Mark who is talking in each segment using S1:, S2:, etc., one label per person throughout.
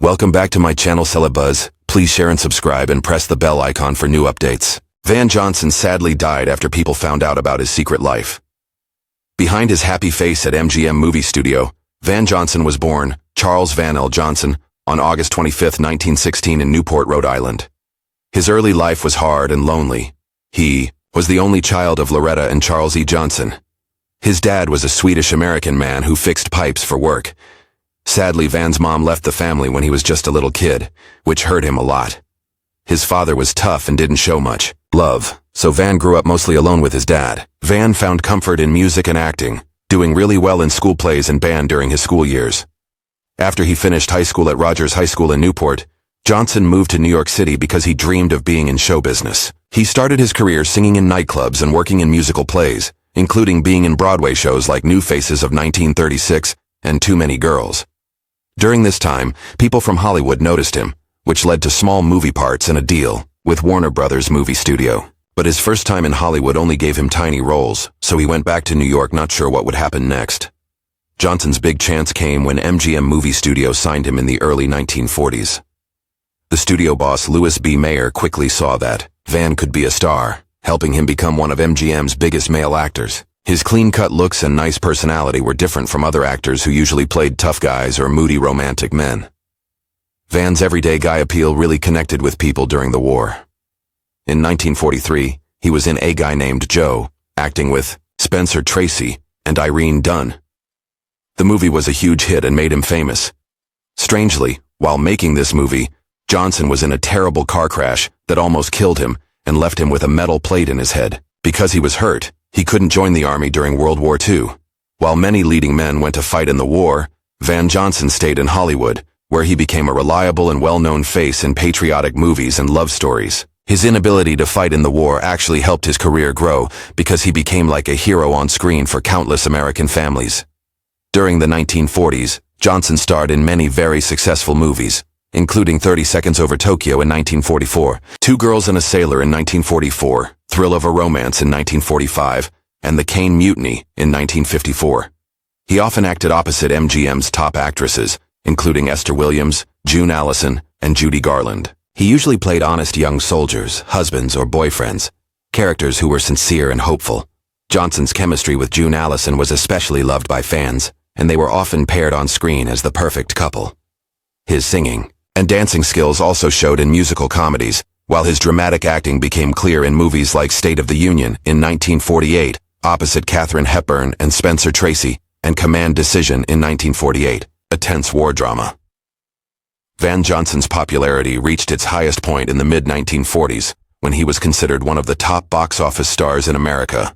S1: Welcome back to my channel Celebuzz. Please share and subscribe and press the bell icon for new updates. Van Johnson sadly died after people found out about his secret life. Behind his happy face at MGM movie studio, Van Johnson was born, Charles Van L. Johnson, on August 25, 1916 in Newport, Rhode Island. His early life was hard and lonely. He was the only child of Loretta and Charles E. Johnson. His dad was a Swedish-American man who fixed pipes for work. Sadly, Van's mom left the family when he was just a little kid, which hurt him a lot. His father was tough and didn't show much love, so Van grew up mostly alone with his dad. Van found comfort in music and acting, doing really well in school plays and band during his school years. After he finished high school at Rogers High School in Newport, Johnson moved to New York City because he dreamed of being in show business. He started his career singing in nightclubs and working in musical plays, including being in Broadway shows like New Faces of 1936 and Too Many Girls. During this time, people from Hollywood noticed him, which led to small movie parts and a deal with Warner Brothers movie studio. But his first time in Hollywood only gave him tiny roles, so he went back to New York not sure what would happen next. Johnson's big chance came when MGM Movie Studio signed him in the early 1940s. The studio boss Louis B. Mayer quickly saw that Van could be a star, helping him become one of MGM's biggest male actors. His clean-cut looks and nice personality were different from other actors who usually played tough guys or moody romantic men. Van's everyday guy appeal really connected with people during the war. In 1943, he was in A Guy Named Joe, acting with Spencer Tracy and Irene Dunne. The movie was a huge hit and made him famous. Strangely, while making this movie, Johnson was in a terrible car crash that almost killed him and left him with a metal plate in his head. Because he was hurt, he couldn't join the army during World War II. While many leading men went to fight in the war, Van Johnson stayed in Hollywood, where he became a reliable and well-known face in patriotic movies and love stories. His inability to fight in the war actually helped his career grow because he became like a hero on screen for countless American families. During the 1940s, Johnson starred in many very successful movies, including 30 Seconds Over Tokyo in 1944, Two Girls and a Sailor in 1944, Thrill of a Romance in 1945, and The Caine Mutiny in 1954. He often acted opposite MGM's top actresses, including Esther Williams, June Allison, and Judy Garland. He usually played honest young soldiers, husbands, or boyfriends, characters who were sincere and hopeful. Johnson's chemistry with June Allison was especially loved by fans, and they were often paired on screen as the perfect couple. His singing and dancing skills also showed in musical comedies, while his dramatic acting became clear in movies like State of the Union in 1948, opposite Katharine Hepburn and Spencer Tracy, and Command Decision in 1948, a tense war drama. Van Johnson's popularity reached its highest point in the mid-1940s, when he was considered one of the top box office stars in America.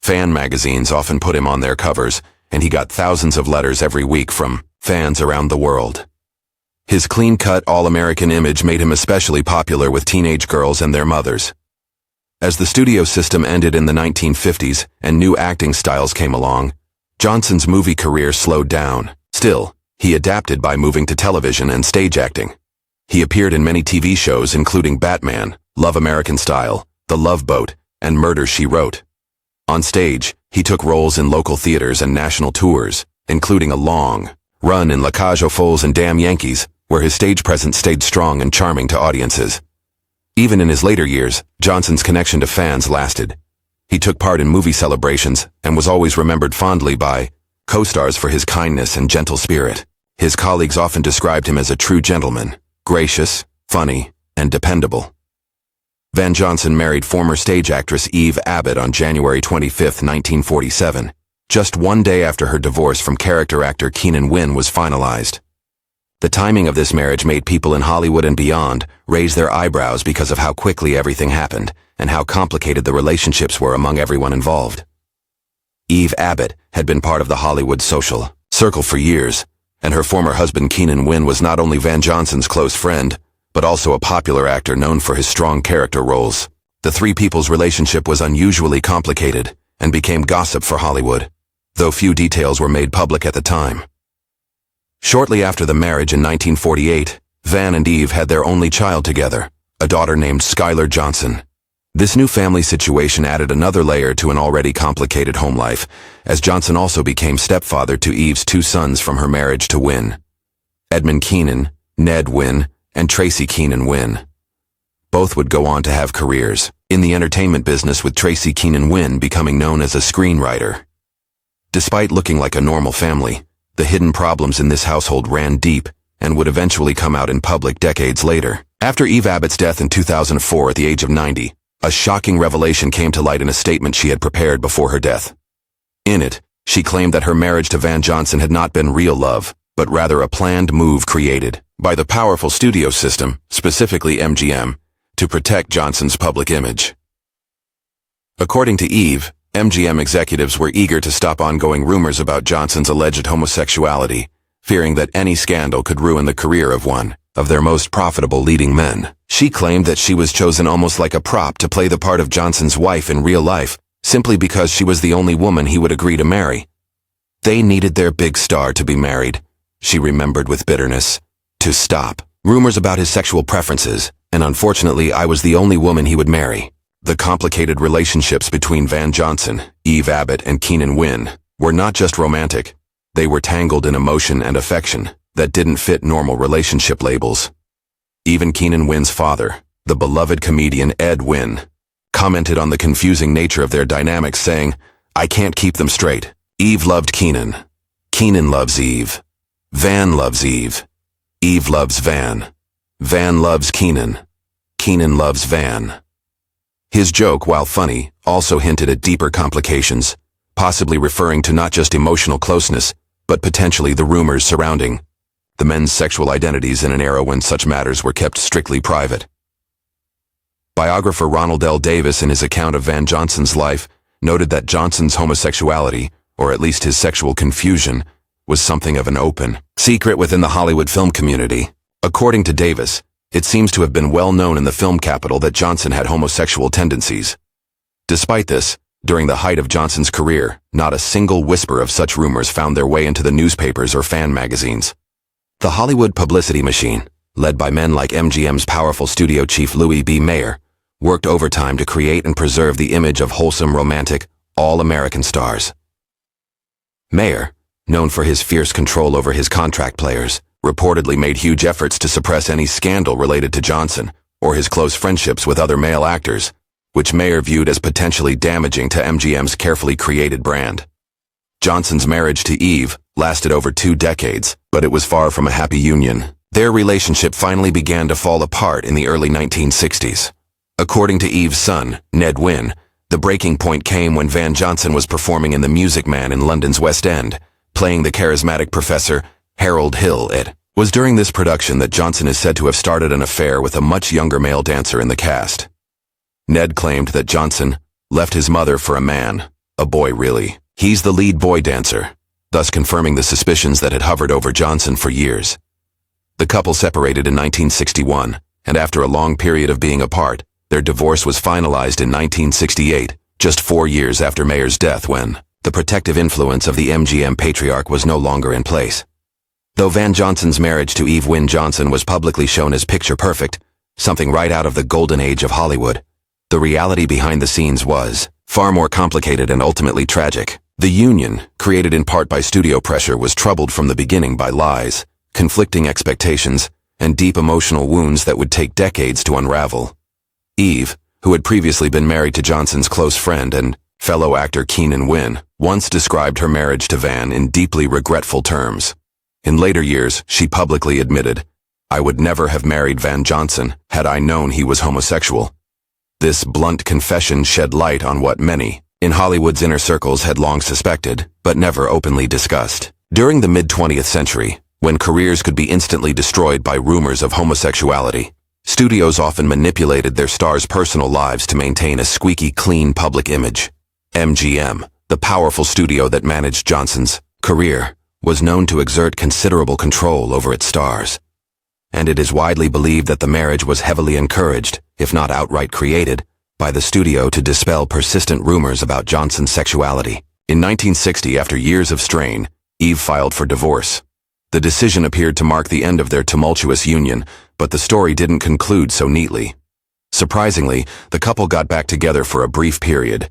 S1: Fan magazines often put him on their covers, and he got thousands of letters every week from fans around the world. His clean-cut, all-American image made him especially popular with teenage girls and their mothers. As the studio system ended in the 1950s and new acting styles came along, Johnson's movie career slowed down. Still, he adapted by moving to television and stage acting. He appeared in many TV shows including Batman, Love American Style, The Love Boat, and Murder, She Wrote. On stage, he took roles in local theaters and national tours, including a long run in La Cage aux Folles and Damn Yankees, where his stage presence stayed strong and charming to audiences. Even in his later years, Johnson's connection to fans lasted. He took part in movie celebrations and was always remembered fondly by co-stars for his kindness and gentle spirit. His colleagues often described him as a true gentleman, gracious, funny, and dependable. Van Johnson married former stage actress Eve Abbott on January 25, 1947, just one day after her divorce from character actor Keenan Wynn was finalized. The timing of this marriage made people in Hollywood and beyond raise their eyebrows because of how quickly everything happened and how complicated the relationships were among everyone involved. Eve Abbott had been part of the Hollywood social circle for years, and her former husband Keenan Wynn was not only Van Johnson's close friend, but also a popular actor known for his strong character roles. The three people's relationship was unusually complicated and became gossip for Hollywood, though few details were made public at the time. Shortly after the marriage in 1948, Van and Eve had their only child together, a daughter named Skylar Johnson. This new family situation added another layer to an already complicated home life, as Johnson also became stepfather to Eve's two sons from her marriage to Wynn. Edmund Keenan, Ned Wynn, and Tracy Keenan Wynn. Both would go on to have careers in the entertainment business, with Tracy Keenan Wynn becoming known as a screenwriter. Despite looking like a normal family, the hidden problems in this household ran deep and would eventually come out in public decades later. After Eve Abbott's death in 2004 at the age of 90, a shocking revelation came to light in a statement she had prepared before her death. In it, she claimed that her marriage to Van Johnson had not been real love, but rather a planned move created by the powerful studio system, specifically MGM, to protect Johnson's public image. According to Eve, MGM executives were eager to stop ongoing rumors about Johnson's alleged homosexuality, fearing that any scandal could ruin the career of one of their most profitable leading men. She claimed that she was chosen almost like a prop to play the part of Johnson's wife in real life, simply because she was the only woman he would agree to marry. They needed their big star to be married, she remembered with bitterness, to stop rumors about his sexual preferences, and unfortunately I was the only woman he would marry. The complicated relationships between Van Johnson, Eve Abbott, and Keenan Wynn were not just romantic. They were tangled in emotion and affection that didn't fit normal relationship labels. Even Keenan Wynn's father, the beloved comedian Ed Wynn, commented on the confusing nature of their dynamics, saying, "I can't keep them straight. Eve loved Keenan. Keenan loves Eve. Van loves Eve. Eve loves Van. Van loves Keenan. Keenan loves Van." His joke, while funny, also hinted at deeper complications, possibly referring to not just emotional closeness, but potentially the rumors surrounding the men's sexual identities in an era when such matters were kept strictly private. Biographer Ronald L. Davis, in his account of Van Johnson's life, noted that Johnson's homosexuality, or at least his sexual confusion, was something of an open secret within the Hollywood film community. According to Davis, it seems to have been well known in the film capital that Johnson had homosexual tendencies. Despite this, during the height of Johnson's career, not a single whisper of such rumors found their way into the newspapers or fan magazines. The Hollywood publicity machine, led by men like MGM's powerful studio chief Louis B. Mayer, worked overtime to create and preserve the image of wholesome, romantic, all-American stars. Mayer, known for his fierce control over his contract players, reportedly made huge efforts to suppress any scandal related to Johnson or his close friendships with other male actors, which Mayer viewed as potentially damaging to MGM's carefully created brand. Johnson's marriage to Eve lasted over 2 decades, but it was far from a happy union. Their relationship finally began to fall apart in the early 1960s. According to Eve's son, Ned Wynn, the breaking point came when Van Johnson was performing in The Music Man in London's West End, playing the charismatic Professor Harold Hill. It was during this production that Johnson is said to have started an affair with a much younger male dancer in the cast. Ned claimed that Johnson left his mother for a man, a boy really. He's the lead boy dancer, thus confirming the suspicions that had hovered over Johnson for years. The couple separated in 1961, and after a long period of being apart, their divorce was finalized in 1968, just 4 years after Mayer's death, when the protective influence of the MGM patriarch was no longer in place. Though Van Johnson's marriage to Eve Wynn Johnson was publicly shown as picture perfect, something right out of the golden age of Hollywood, the reality behind the scenes was far more complicated and ultimately tragic. The union, created in part by studio pressure, was troubled from the beginning by lies, conflicting expectations, and deep emotional wounds that would take decades to unravel. Eve, who had previously been married to Johnson's close friend and fellow actor Keenan Wynn, once described her marriage to Van in deeply regretful terms. In later years, she publicly admitted, "I would never have married Van Johnson had I known he was homosexual." This blunt confession shed light on what many in Hollywood's inner circles had long suspected, but never openly discussed. During the mid-20th century, when careers could be instantly destroyed by rumors of homosexuality, studios often manipulated their stars' personal lives to maintain a squeaky clean public image. MGM, the powerful studio that managed Johnson's career, was known to exert considerable control over its stars. And it is widely believed that the marriage was heavily encouraged, if not outright created, by the studio to dispel persistent rumors about Johnson's sexuality. In 1960, after years of strain, Eve filed for divorce. The decision appeared to mark the end of their tumultuous union, but the story didn't conclude so neatly. Surprisingly, the couple got back together for a brief period.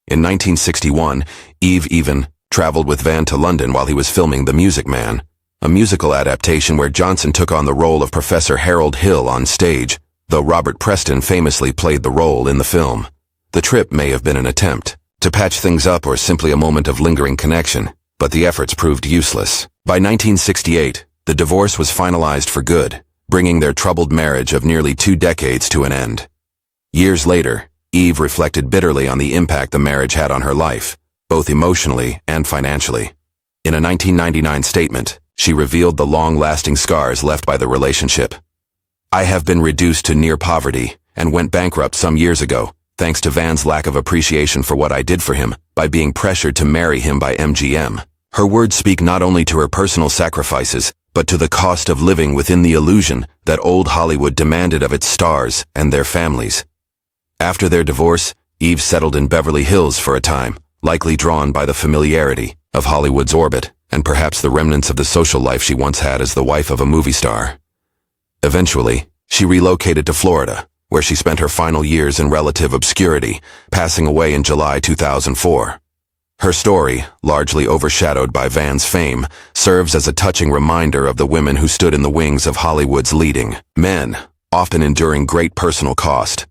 S1: In 1961, Eve even traveled with Van to London while he was filming The Music Man, a musical adaptation where Johnson took on the role of Professor Harold Hill on stage, though Robert Preston famously played the role in the film. The trip may have been an attempt to patch things up or simply a moment of lingering connection, but the efforts proved useless. By 1968, the divorce was finalized for good, bringing their troubled marriage of nearly 2 decades to an end. Years later, Eve reflected bitterly on the impact the marriage had on her life, both emotionally and financially. In a 1999 statement, she revealed the long-lasting scars left by the relationship. "I have been reduced to near poverty and went bankrupt some years ago, thanks to Van's lack of appreciation for what I did for him by being pressured to marry him by MGM." Her words speak not only to her personal sacrifices, but to the cost of living within the illusion that old Hollywood demanded of its stars and their families. After their divorce, Eve settled in Beverly Hills for a time, likely drawn by the familiarity of Hollywood's orbit and perhaps the remnants of the social life she once had as the wife of a movie star. Eventually, she relocated to Florida, where she spent her final years in relative obscurity, passing away in July 2004. Her story, largely overshadowed by Van's fame, serves as a touching reminder of the women who stood in the wings of Hollywood's leading men, often enduring great personal cost.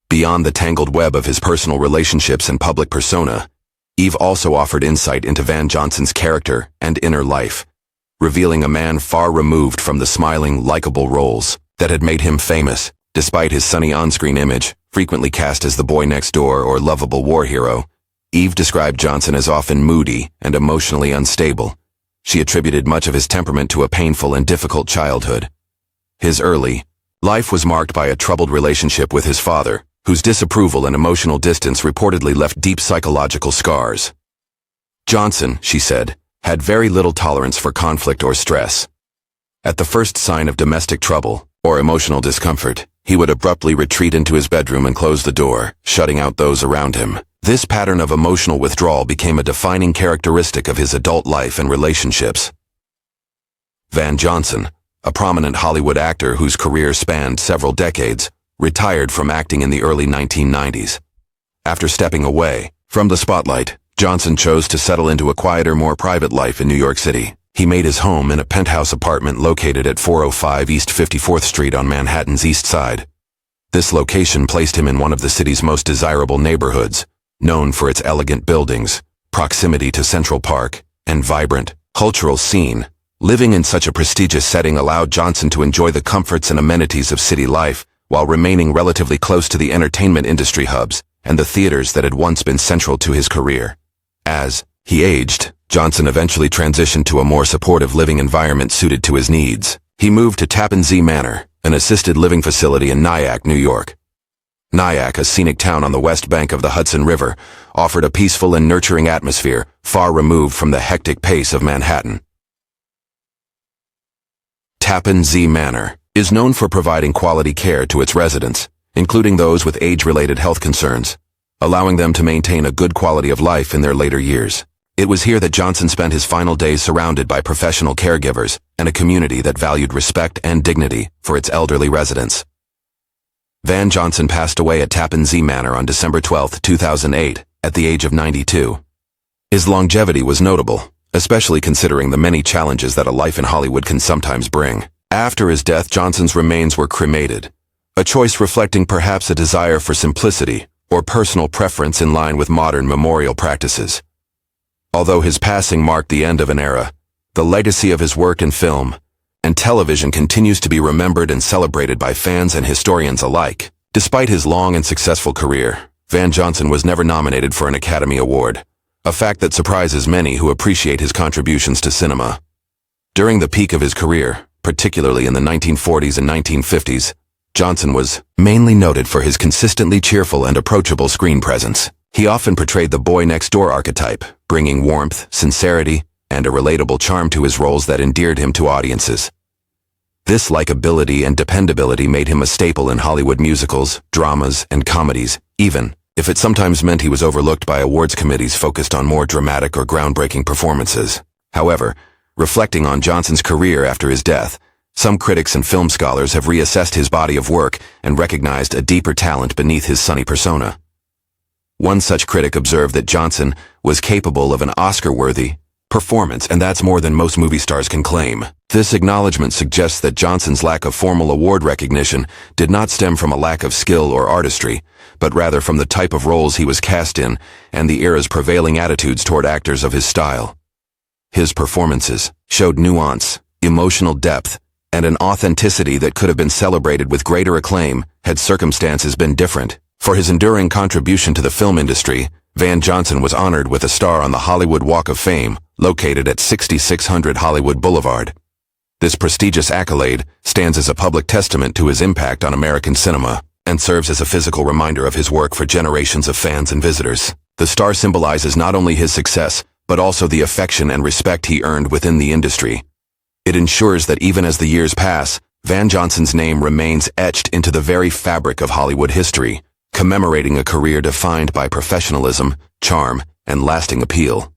S1: Beyond the tangled web of his personal relationships and public persona, Eve also offered insight into Van Johnson's character and inner life, revealing a man far removed from the smiling, likable roles that had made him famous, despite his sunny on-screen image, frequently cast as the boy next door or lovable war hero. Eve described Johnson as often moody and emotionally unstable. She attributed much of his temperament to a painful and difficult childhood. His early life was marked by a troubled relationship with his father, whose disapproval and emotional distance reportedly left deep psychological scars. Johnson, she said, had very little tolerance for conflict or stress. At the first sign of domestic trouble or emotional discomfort, he would abruptly retreat into his bedroom and close the door, shutting out those around him. This pattern of emotional withdrawal became a defining characteristic of his adult life and relationships. Van Johnson, a prominent Hollywood actor whose career spanned several decades, retired from acting in the early 1990s. After stepping away from the spotlight, Johnson chose to settle into a quieter, more private life in New York City. He made his home in a penthouse apartment located at 405 East 54th Street on Manhattan's East Side. This location placed him in one of the city's most desirable neighborhoods, known for its elegant buildings, proximity to Central Park, and vibrant, cultural scene. Living in such a prestigious setting allowed Johnson to enjoy the comforts and amenities of city life, while remaining relatively close to the entertainment industry hubs and the theaters that had once been central to his career. As he aged, Johnson eventually transitioned to a more supportive living environment suited to his needs. He moved to Tappan Zee Manor, an assisted living facility in Nyack, New York. Nyack, a scenic town on the west bank of the Hudson River, offered a peaceful and nurturing atmosphere far removed from the hectic pace of Manhattan. Tappan Zee Manor is known for providing quality care to its residents, including those with age-related health concerns, allowing them to maintain a good quality of life in their later years. It was here that Johnson spent his final days surrounded by professional caregivers and a community that valued respect and dignity for its elderly residents. Van Johnson passed away at Tappan Zee Manor on December 12, 2008, at the age of 92. His longevity was notable, especially considering the many challenges that a life in Hollywood can sometimes bring. After his death, Johnson's remains were cremated, a choice reflecting perhaps a desire for simplicity or personal preference in line with modern memorial practices. Although his passing marked the end of an era, the legacy of his work in film and television continues to be remembered and celebrated by fans and historians alike. Despite his long and successful career, Van Johnson was never nominated for an Academy Award, a fact that surprises many who appreciate his contributions to cinema. During the peak of his career, particularly in the 1940s and 1950s, Johnson was mainly noted for his consistently cheerful and approachable screen presence. He often portrayed the boy-next-door archetype, bringing warmth, sincerity, and a relatable charm to his roles that endeared him to audiences. This likability and dependability made him a staple in Hollywood musicals, dramas, and comedies, even if it sometimes meant he was overlooked by awards committees focused on more dramatic or groundbreaking performances. However, reflecting on Johnson's career after his death, some critics and film scholars have reassessed his body of work and recognized a deeper talent beneath his sunny persona. One such critic observed that Johnson was capable of an Oscar-worthy, performance, and that's more than most movie stars can claim. This acknowledgement suggests that Johnson's lack of formal award recognition did not stem from a lack of skill or artistry, but rather from the type of roles he was cast in and the era's prevailing attitudes toward actors of his style. His performances showed nuance, emotional depth, and an authenticity that could have been celebrated with greater acclaim had circumstances been different. For his enduring contribution to the film industry, Van Johnson was honored with a star on the Hollywood Walk of Fame, located at 6600 Hollywood Boulevard. This prestigious accolade stands as a public testament to his impact on American cinema and serves as a physical reminder of his work for generations of fans and visitors. The star symbolizes not only his success, but also the affection and respect he earned within the industry. It ensures that even as the years pass, Van Johnson's name remains etched into the very fabric of Hollywood history, commemorating a career defined by professionalism, charm, and lasting appeal.